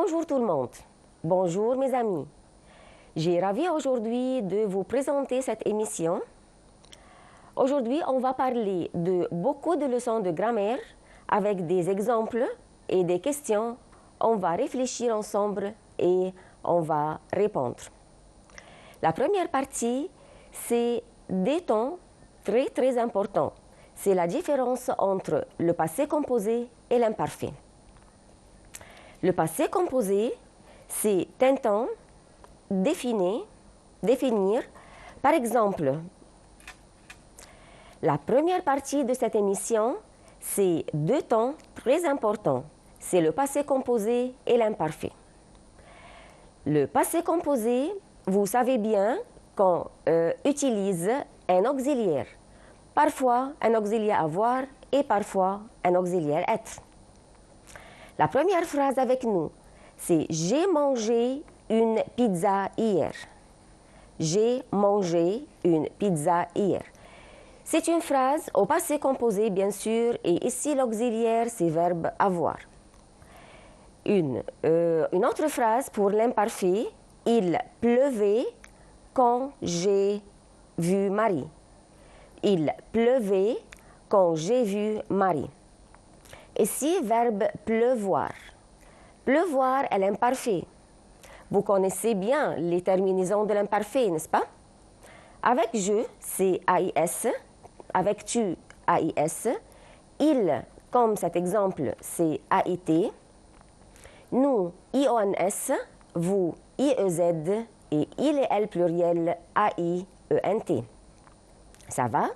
Bonjour tout le monde, bonjour mes amis. J'ai ravi aujourd'hui de vous présenter cette émission. Aujourd'hui, on va parler de beaucoup de leçons de grammaire avec des exemples et des questions. On va réfléchir ensemble et on va répondre. La première partie, c'est des temps très importants. C'est la différence entre le passé composé et l'imparfait. Le passé composé, c'est un temps définir. Par exemple, la première partie de cette émission, c'est deux temps très importants. C'est le passé composé et l'imparfait. Le passé composé, vous savez bien qu'on utilise un auxiliaire. Parfois un auxiliaire avoir et parfois un auxiliaire être. La première phrase avec nous, c'est « J'ai mangé une pizza hier ». J'ai mangé une pizza hier. C'est une phrase au passé composé, bien sûr, et ici l'auxiliaire, c'est verbe avoir. Une autre phrase pour l'imparfait, « Il pleuvait quand j'ai vu Marie ». Il pleuvait quand j'ai vu Marie. Ici, verbe pleuvoir. Pleuvoir est l'imparfait. Vous connaissez bien les terminaisons de l'imparfait, n'est-ce pas? Avec je, c'est AIS. Avec tu, AIS. Il, comme cet exemple, c'est AIT. Nous, IONS. Vous, IEZ. Et il et elle pluriel, AIENT. Ça va?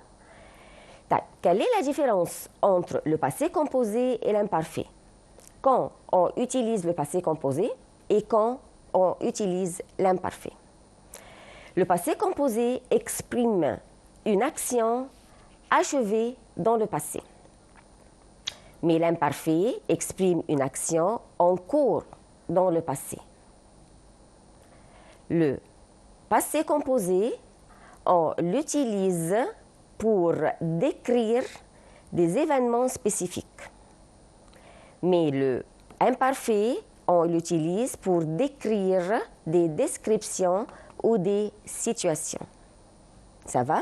Quelle est la différence entre le passé composé et l'imparfait? Quand on utilise le passé composé et quand on utilise l'imparfait. Le passé composé exprime une action achevée dans le passé. Mais l'imparfait exprime une action en cours dans le passé. Le passé composé, on l'utilise pour décrire des événements spécifiques. Mais le imparfait, on l'utilise pour décrire des descriptions ou des situations. Ça va?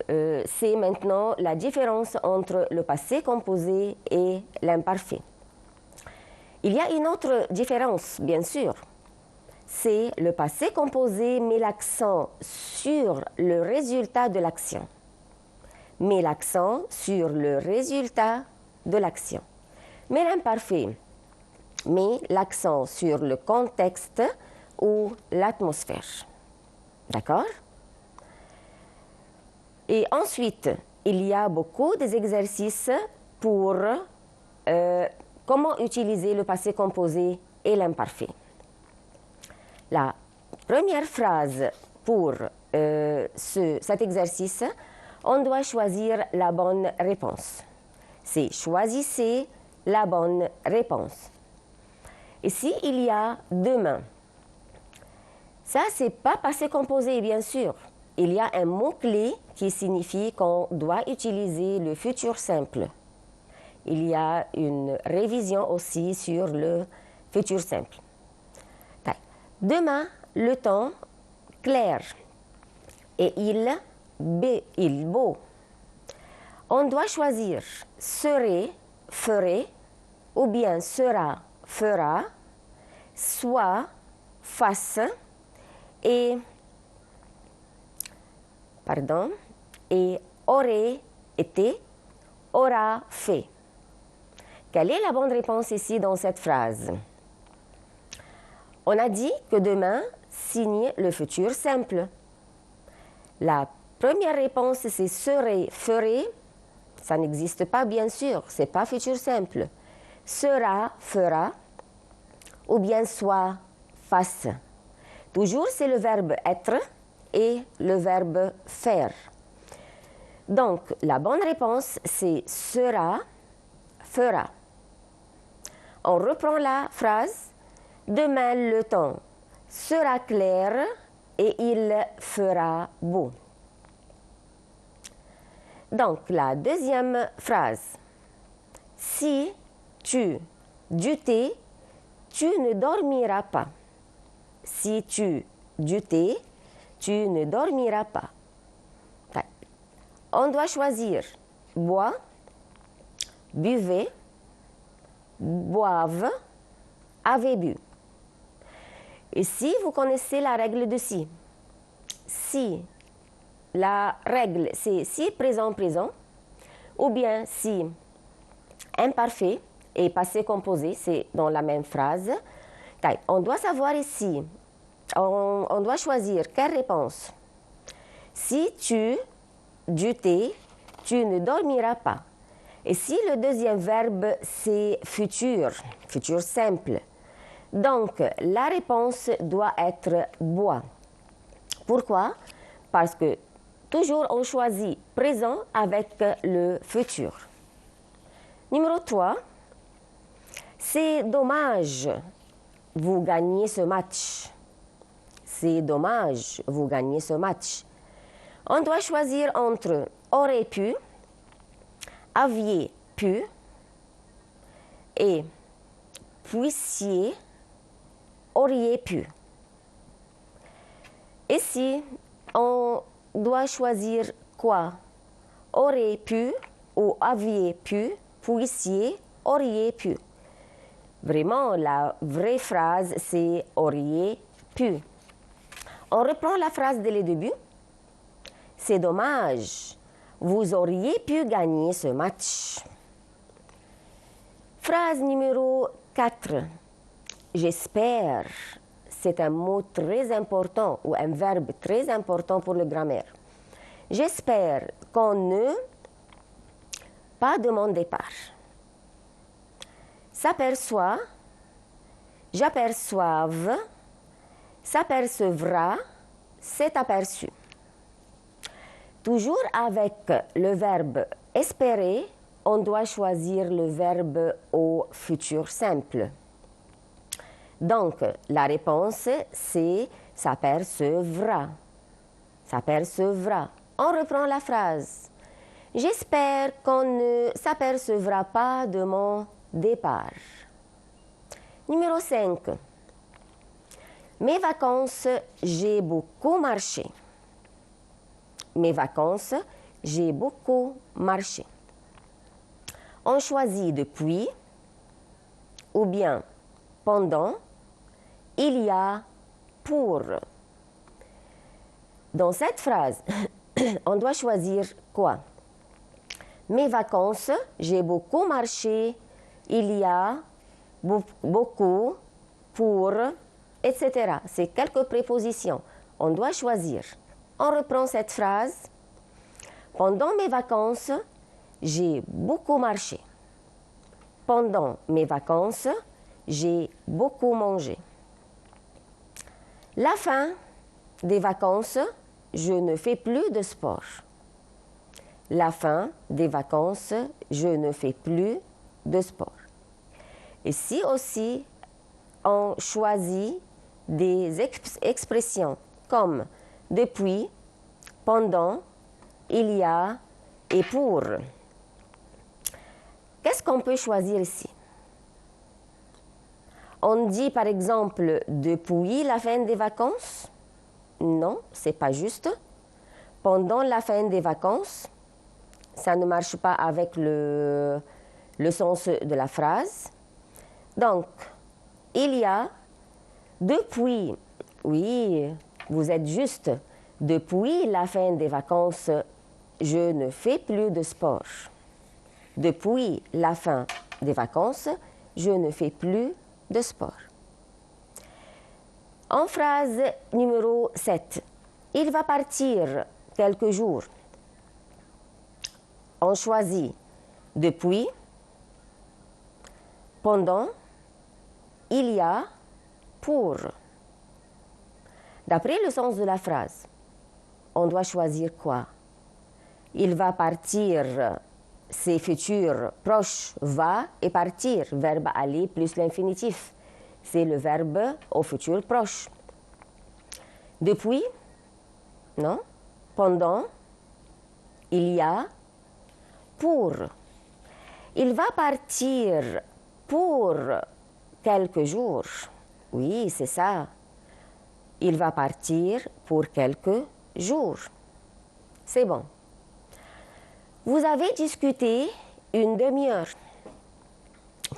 C'est maintenant la différence entre le passé composé et l'imparfait. Il y a une autre différence, bien sûr. C'est le passé composé met l'accent sur le résultat de l'action. Met l'accent sur le résultat de l'action. Mais l'imparfait met l'accent sur le contexte ou l'atmosphère. D'accord? Et ensuite, il y a beaucoup d'exercices pour comment utiliser le passé composé et l'imparfait. La première phrase pour cet exercice, on doit choisir la bonne réponse. C'est « choisissez la bonne réponse ». Ici, il y a demain. Ça, c'est pas passé composé, bien sûr. Il y a un mot-clé qui signifie qu'on doit utiliser le futur simple. Il y a une révision aussi sur le futur simple. Demain, le temps clair et il beau. On doit choisir serait, ferait, ou bien sera, fera, soit, fasse, et aurait été, aura fait. Quelle est la bonne réponse ici dans cette phrase? On a dit que demain signe le futur simple. La première réponse, c'est serait, ferait. Ça n'existe pas, bien sûr. Ce n'est pas futur simple. Sera, fera. Ou bien soit, fasse. Toujours, c'est le verbe être et le verbe faire. Donc, la bonne réponse, c'est sera, fera. On reprend la phrase. Demain, le temps sera clair et il fera beau. Donc, la deuxième phrase. Si tu, du thé, tu ne dormiras pas. Si tu du thé, tu ne dormiras pas. On doit choisir bois, buvez, boivent, avez bu. Ici, vous connaissez la règle de si. Si la règle, c'est si présent, ou bien si imparfait et passé composé, c'est dans la même phrase. On doit savoir ici, on doit choisir quelle réponse. Si tu du thé, tu ne dormiras pas. Et si le deuxième verbe, c'est futur, futur simple. Donc, la réponse doit être bois. Pourquoi? Parce que toujours on choisit présent avec le futur. Numéro 3, c'est dommage, vous gagnez ce match. C'est dommage, vous gagnez ce match. On doit choisir entre aurait pu, aviez pu et puissiez, auriez pu. Ici, on doit choisir quoi? Aurait pu ou aviez pu, puissiez, auriez pu. Vraiment, la vraie phrase, c'est auriez pu. On reprend la phrase dès le début. C'est dommage, vous auriez pu gagner ce match. Phrase numéro 4. J'espère. C'est un mot très important ou un verbe très important pour le grammaire. J'espère qu'on ne, pas de mon départ. S'aperçoit, j'aperçoive, s'apercevra, c'est aperçu. Toujours avec le verbe espérer, on doit choisir le verbe au futur simple. Donc, la réponse, c'est s'apercevra. S'apercevra. On reprend la phrase. J'espère qu'on ne s'apercevra pas de mon départ. Numéro 5. Mes vacances, j'ai beaucoup marché. Mes vacances, j'ai beaucoup marché. On choisit depuis ou bien pendant, il y a, pour. Dans cette phrase, on doit choisir quoi? Mes vacances, j'ai beaucoup marché, il y a, beaucoup, pour, etc. C'est quelques prépositions. On doit choisir. On reprend cette phrase. Pendant mes vacances, j'ai beaucoup marché. Pendant mes vacances, j'ai beaucoup mangé. La fin des vacances, je ne fais plus de sport. La fin des vacances, je ne fais plus de sport. Ici aussi, on choisit des expressions comme depuis, pendant, il y a et pour. Qu'est-ce qu'on peut choisir ici? On dit par exemple depuis la fin des vacances? Non, c'est pas juste. Pendant la fin des vacances, ça ne marche pas avec le sens de la phrase. Donc, il y a depuis, oui, vous êtes juste. Depuis la fin des vacances, je ne fais plus de sport. Depuis la fin des vacances, je ne fais plus de sport. En phrase numéro 7, il va partir quelques jours. On choisit depuis, pendant, il y a, pour. D'après le sens de la phrase, on doit choisir quoi? Il va partir, c'est futur proche, va et partir, verbe aller plus l'infinitif. C'est le verbe au futur proche. Depuis, non? Pendant, il y a, pour. Il va partir pour quelques jours. Oui, c'est ça. Il va partir pour quelques jours. C'est bon. Vous avez discuté une demi-heure.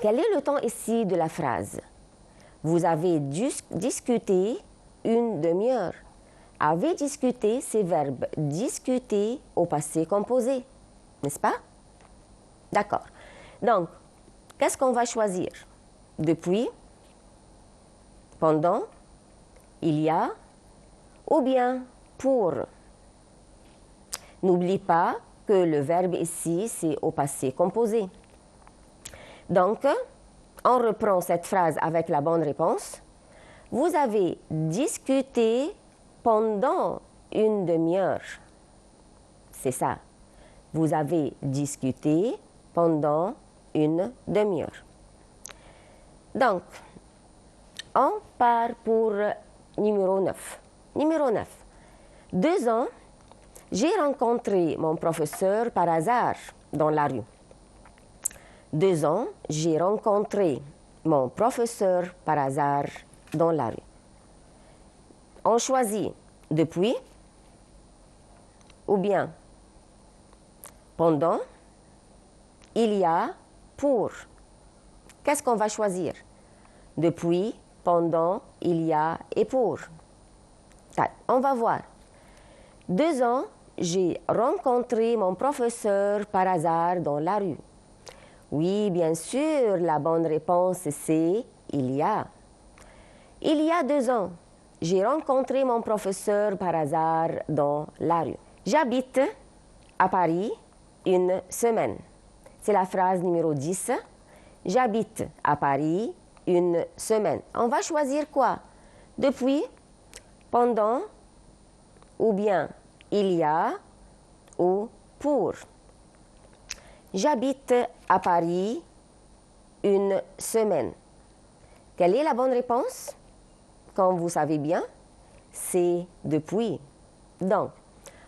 Quel est le temps ici de la phrase? Vous avez discuté une demi-heure. Avez discuté, c'est verbe discuter au passé composé, n'est-ce pas? D'accord. Donc, qu'est-ce qu'on va choisir? Depuis, pendant, il y a, ou bien pour. N'oublie pas que le verbe ici, c'est au passé composé. Donc, on reprend cette phrase avec la bonne réponse. Vous avez discuté pendant une demi-heure. C'est ça. Vous avez discuté pendant une demi-heure. Donc, on part pour numéro 9. Numéro 9. 2 ans, j'ai rencontré mon professeur par hasard dans la rue. 2 ans, j'ai rencontré mon professeur par hasard dans la rue. On choisit depuis ou bien pendant, il y a, pour. Qu'est-ce qu'on va choisir? Depuis, pendant, il y a et pour. On va voir. 2 ans, j'ai rencontré mon professeur par hasard dans la rue. Oui, bien sûr, la bonne réponse c'est il y a. Il y a 2 ans, j'ai rencontré mon professeur par hasard dans la rue. J'habite à Paris une semaine. C'est la phrase numéro 10. J'habite à Paris une semaine. On va choisir quoi? Depuis, pendant, ou bien il y a, ou pour. J'habite à Paris une semaine. Quelle est la bonne réponse? Comme vous savez bien, c'est depuis. Donc,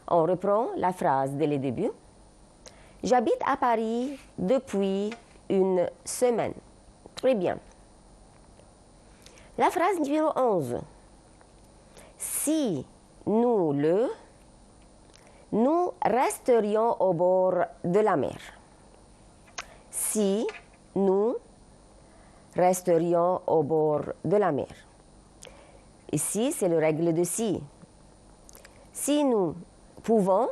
on reprend la phrase dès le début. J'habite à Paris depuis une semaine. Très bien. La phrase numéro 11. Si nous resterions au bord de la mer. Si nous resterions au bord de la mer. Ici, c'est le règle de si. Si nous pouvions,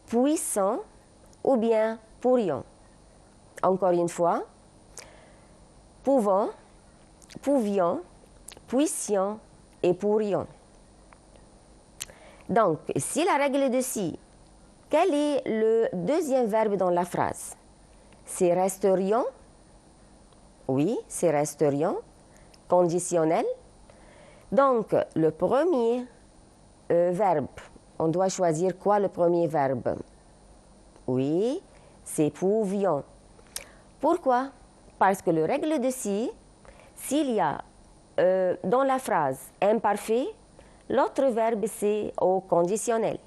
puissons ou bien pourrions. Encore une fois, pouvions, puissions et pourrions. Donc, ici, la règle de si. Quel est le deuxième verbe dans la phrase? C'est resterions. Oui, c'est resterions. Conditionnel. Donc, le premier verbe, on doit choisir quoi le premier verbe? Oui, c'est pouvions. Pourquoi? Parce que le règle de si, s'il y a dans la phrase imparfait, l'autre verbe c'est au conditionnel.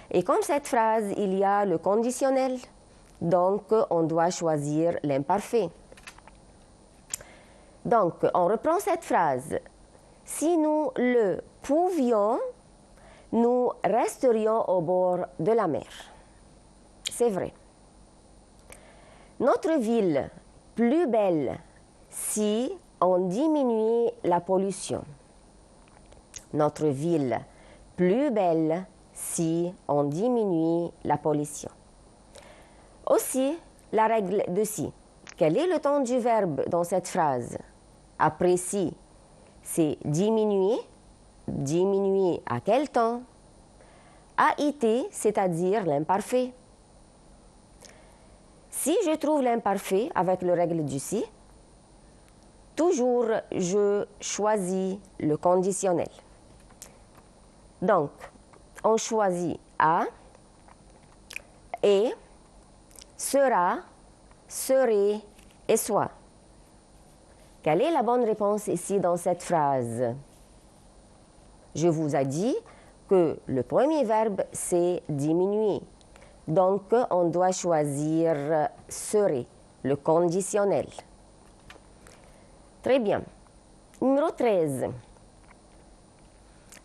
Et comme cette phrase, il y a le conditionnel, donc on doit choisir l'imparfait. Donc, on reprend cette phrase. Si nous le pouvions, nous resterions au bord de la mer. C'est vrai. Notre ville plus belle si on diminuait la pollution. Notre ville plus belle si on diminue la pollution. Aussi, la règle de si. Quel est le temps du verbe dans cette phrase? Après si, c'est diminuer. Diminuer à quel temps? À été, c'est-à-dire l'imparfait. Si je trouve l'imparfait avec le règle du si, toujours je choisis le conditionnel. Donc, on choisit à, et, sera, serait et soit. Quelle est la bonne réponse ici dans cette phrase? Je vous ai dit que le premier verbe, c'est diminuer. Donc, on doit choisir serait. le conditionnel. Très bien. Numéro 13.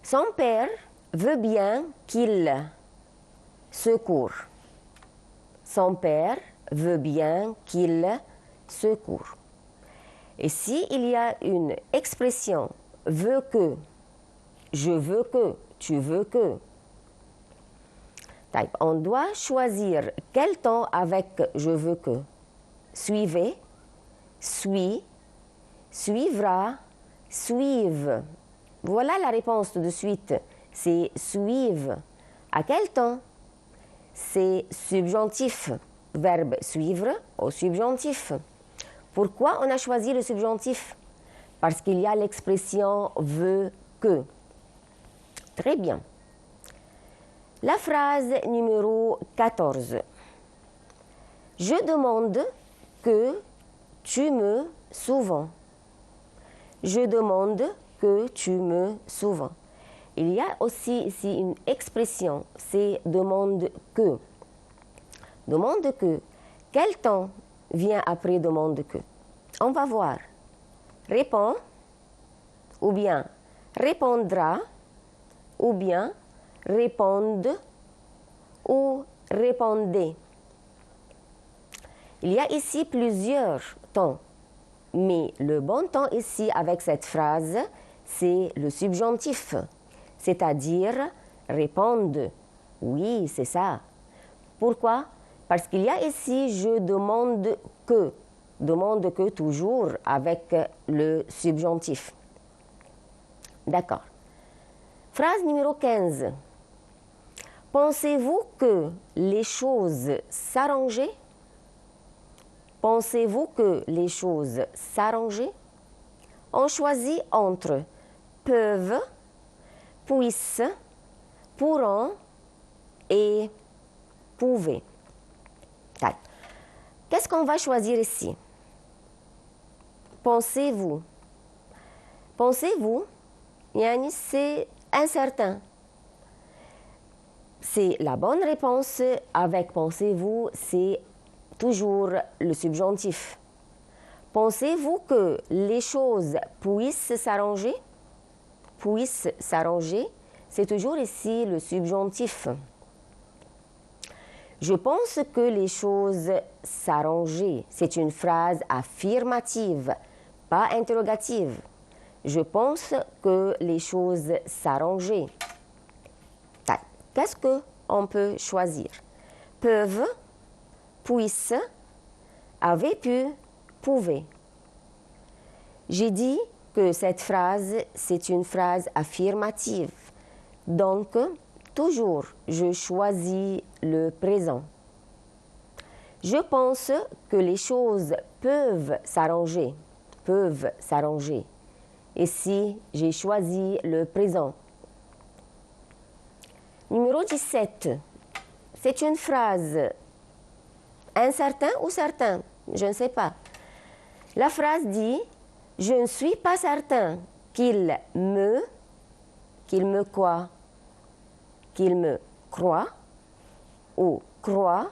Son père veut bien qu'il se court. Son père veut bien qu'il se court. Et s'il y a une expression veut que, je veux que, tu veux que, on doit choisir quel temps avec je veux que. Suivez, suis, suivra, suive. Voilà la réponse tout de suite. C'est suive. À quel temps? C'est subjonctif. Verbe suivre au subjonctif. Pourquoi on a choisi le subjonctif? Parce qu'il y a l'expression veut que. Très bien. La phrase numéro 14. Je demande que tu me souvent. Je demande que tu me souvent. Il y a aussi ici une expression, c'est demande que. Demande que. Quel temps vient après demande que? On va voir. Réponds, ou bien répondra, ou bien répondent, ou répondez. Il y a ici plusieurs temps, mais le bon temps ici avec cette phrase, c'est le subjonctif, c'est-à-dire répondent. Oui, c'est ça. Pourquoi? Parce qu'il y a ici je demande que toujours avec le subjonctif. D'accord. Phrase numéro 15. Pensez-vous que les choses s'arrangeaient? Pensez-vous que les choses s'arrangeaient? On choisit entre peuvent, puissent, pourront et pouvaient. Qu'est-ce qu'on va choisir ici? Pensez-vous. Pensez-vous, yani c'est incertain. C'est la bonne réponse avec pensez-vous, c'est toujours le subjonctif. Pensez-vous que les choses puissent s'arranger? Puissent s'arranger, c'est toujours ici le subjonctif. Je pense que les choses s'arrangeaient. C'est une phrase affirmative, pas interrogative. Je pense que les choses s'arrangeaient. Qu'est-ce qu'on peut choisir? Peuvent, puissent, avaient pu, pouvaient. J'ai dit que cette phrase, c'est une phrase affirmative. Donc, toujours, je choisis le présent. Je pense que les choses peuvent s'arranger. Peuvent s'arranger. Ici, j'ai choisi le présent. Numéro 17. C'est une phrase incertain ou certain? Je ne sais pas. La phrase dit « Je ne suis pas certain qu'il me quoi? Qu'il me croit ou croit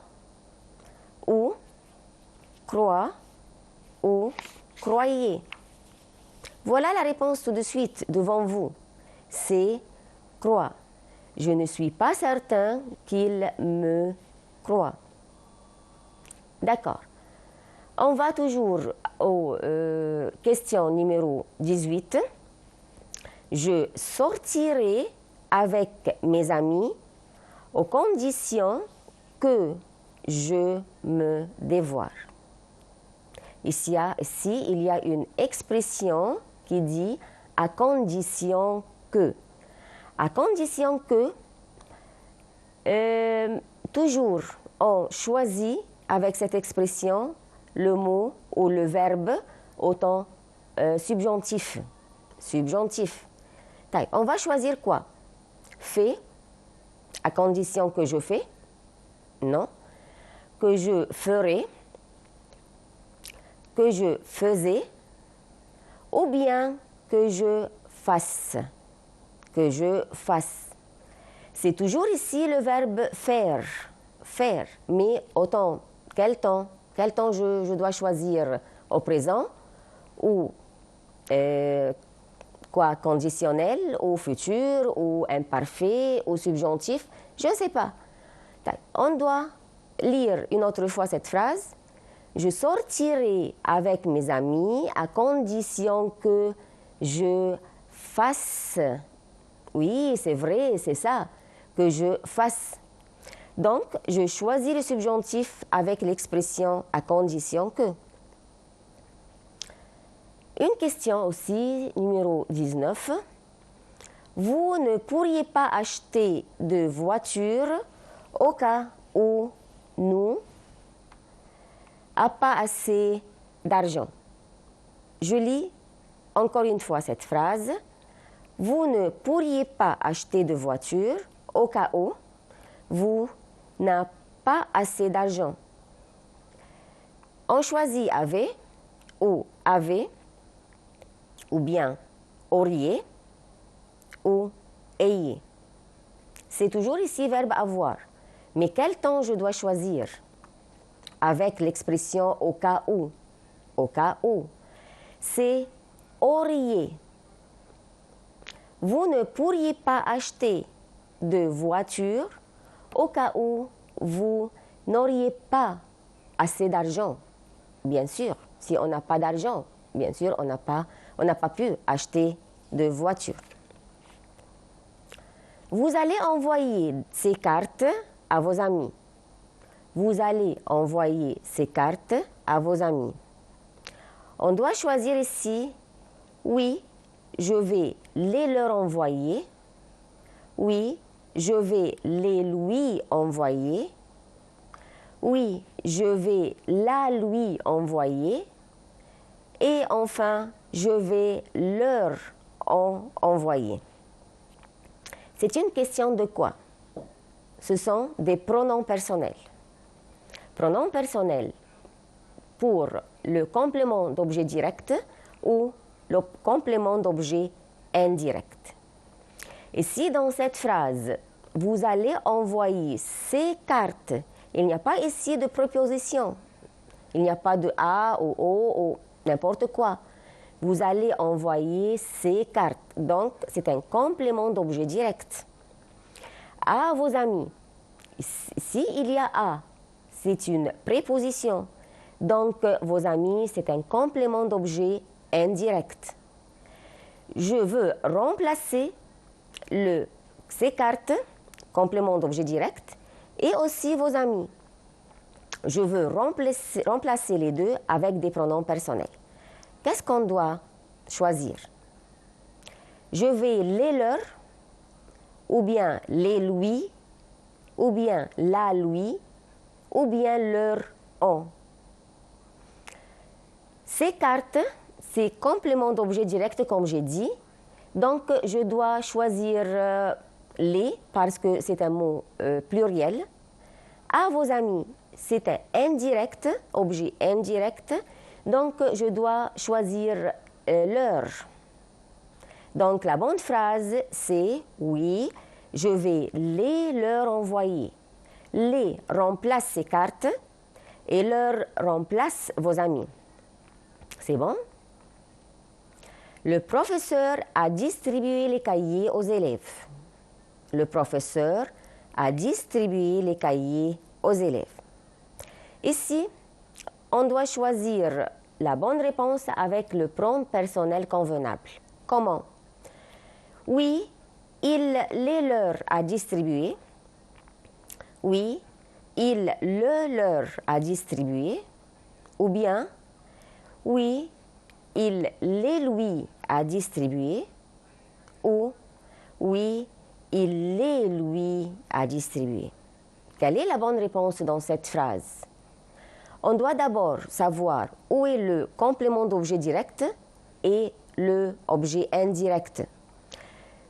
ou croit ou croyez. » Voilà la réponse tout de suite devant vous. C'est croit. Je ne suis pas certain qu'il me croit. D'accord. On va toujours aux questions numéro 18. Je sortirai avec mes amis aux conditions que je me dévoile. Ici, il y a une expression qui dit « à condition que ». À condition que, toujours, on choisit avec cette expression le mot ou le verbe au temps subjonctif. Subjonctif. On va choisir quoi? Fait, à condition que je fais. Non. Que je ferai. Que je faisais. Ou bien que je fasse. Que je fasse. C'est toujours ici le verbe faire. Faire. Mais au temps. Quel temps? quel temps je dois choisir au présent ou quoi, conditionnel, ou futur, ou imparfait, ou subjonctif, je ne sais pas. On doit lire une autre fois cette phrase. Je sortirai avec mes amis à condition que je fasse. Oui, c'est vrai, c'est ça, que je fasse. Donc, je choisis le subjonctif avec l'expression à condition que. Une question aussi, numéro 19. Vous ne pourriez pas acheter de voiture au cas où nous n'avons pas assez d'argent. Je lis encore une fois cette phrase. Vous ne pourriez pas acheter de voiture au cas où vous n'avez pas assez d'argent. On choisit avait ou avait ou bien auriez ou ayez. C'est toujours ici verbe avoir. Mais quel temps je dois choisir? Avec l'expression au cas où. Au cas où. C'est auriez. Vous ne pourriez pas acheter de voiture au cas où vous n'auriez pas assez d'argent. Bien sûr, si on n'a pas d'argent, bien sûr, on n'a pas pu acheter de voiture. Vous allez envoyer ces cartes à vos amis. Vous allez envoyer ces cartes à vos amis. On doit choisir ici, oui, je vais les leur envoyer. Oui, je vais les lui envoyer. Oui, je vais la lui envoyer. Et enfin, je vais leur envoyer. C'est une question de quoi? Ce sont des pronoms personnels. Pronoms personnels pour le complément d'objet direct ou le complément d'objet indirect. Et si dans cette phrase, vous allez envoyer ces cartes, il n'y a pas ici de préposition. Il n'y a pas de A ou O ou n'importe quoi. Vous allez envoyer ces cartes. Donc, c'est un complément d'objet direct. À vos amis. S'il y a A, c'est une préposition. Donc, vos amis, c'est un complément d'objet indirect. Je veux remplacer ces cartes, complément d'objet direct, et aussi vos amis. Je veux remplacer les deux avec des pronoms personnels. Qu'est-ce qu'on doit choisir? Je vais les leur, ou bien les lui, ou bien la lui, ou bien leur on. Ces cartes, c'est complément d'objet direct comme j'ai dit. Donc, je dois choisir les parce que c'est un mot pluriel. À vos amis, c'est un indirect, objet indirect. Donc, je dois choisir leur. Donc, la bonne phrase, c'est oui, je vais les leur envoyer. Les remplace ces cartes et leur remplace vos amis. C'est bon? Le professeur a distribué les cahiers aux élèves. Le professeur a distribué les cahiers aux élèves. Ici, on doit choisir la bonne réponse avec le pronom personnel convenable. Comment? Oui, il les leur a distribués. Oui, il le leur a distribué. Ou bien, oui, il les lui a distribué. Ou, oui, il les lui a distribué. Quelle est la bonne réponse dans cette phrase? On doit d'abord savoir où est le complément d'objet direct et le objet indirect.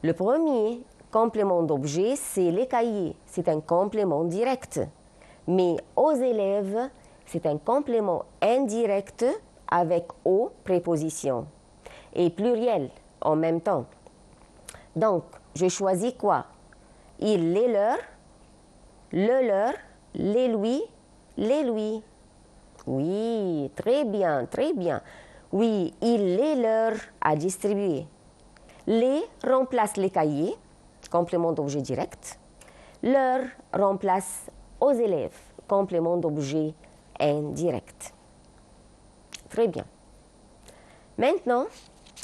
Le premier complément d'objet, c'est les cahiers. C'est un complément direct. Mais aux élèves, c'est un complément indirect avec O préposition et pluriel en même temps. Donc, je choisis quoi? Il les leur, le leur, les lui, les lui. Oui, très bien, très bien. Oui, il les leur a distribué. Les remplace les cahiers, complément d'objet direct. Leur remplace aux élèves, complément d'objet indirect. Très bien. Maintenant,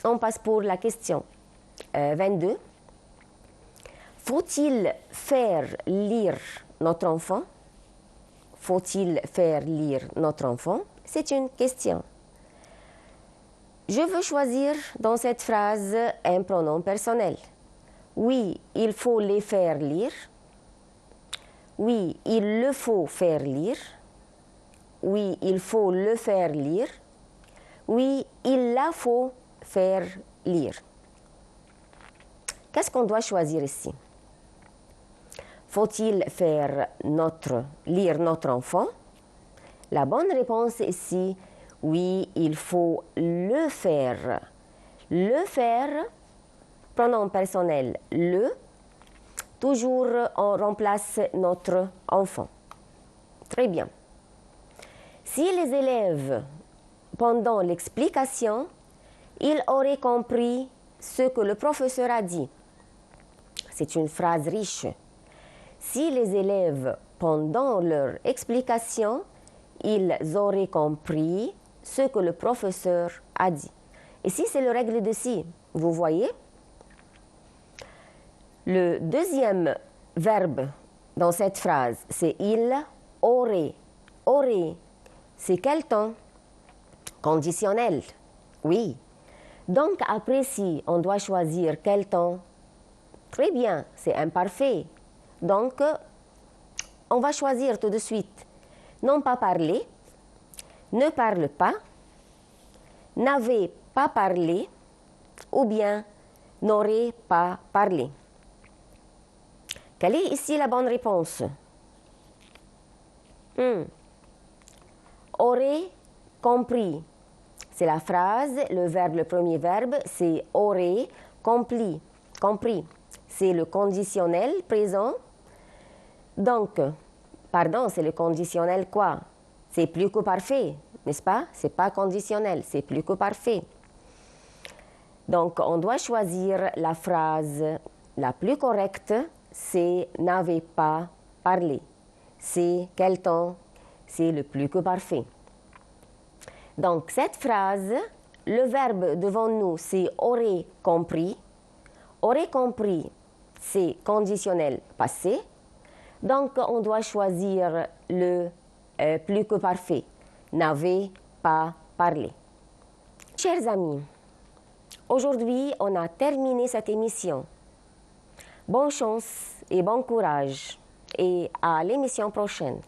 on passe pour la question 22. Faut-il faire lire notre enfant? Faut-il faire lire notre enfant? C'est une question. Je veux choisir dans cette phrase un pronom personnel. Oui, il faut les faire lire. Oui, il le faut faire lire. Oui, il faut le faire lire. Oui, il la faut faire lire. Qu'est-ce qu'on doit choisir ici? Faut-il faire lire notre enfant? La bonne réponse ici, oui, il faut le faire. Le faire, pronom personnel le, toujours on remplace notre enfant. Très bien. Si les élèves, pendant l'explication, ils auraient compris ce que le professeur a dit. C'est une phrase riche. Si les élèves, pendant leur explication, ils auraient compris ce que le professeur a dit. Ici, c'est la règle de si. Vous voyez? Le deuxième verbe dans cette phrase, c'est il aurait. Aurait, c'est quel temps? Conditionnel. Oui. Donc, après si, on doit choisir quel temps? Très bien, c'est imparfait. Donc, on va choisir tout de suite. Non pas parler, ne parle pas, n'avait pas parlé ou bien n'aurait pas parlé. Quelle est ici la bonne réponse? Aurait compris. C'est la phrase, le premier verbe, c'est aurait compris. C'est le conditionnel présent. Donc, pardon, c'est le conditionnel quoi? C'est plus que parfait, n'est-ce pas? C'est pas conditionnel, c'est plus que parfait. Donc, on doit choisir la phrase la plus correcte, c'est n'avait pas parlé. C'est quel temps? C'est le plus que parfait. Donc, cette phrase, le verbe devant nous, c'est aurait compris. Aurait compris, c'est conditionnel passé. Donc, on doit choisir le plus que parfait. N'avait pas parlé. Chers amis, aujourd'hui, on a terminé cette émission. Bonne chance et bon courage et à l'émission prochaine.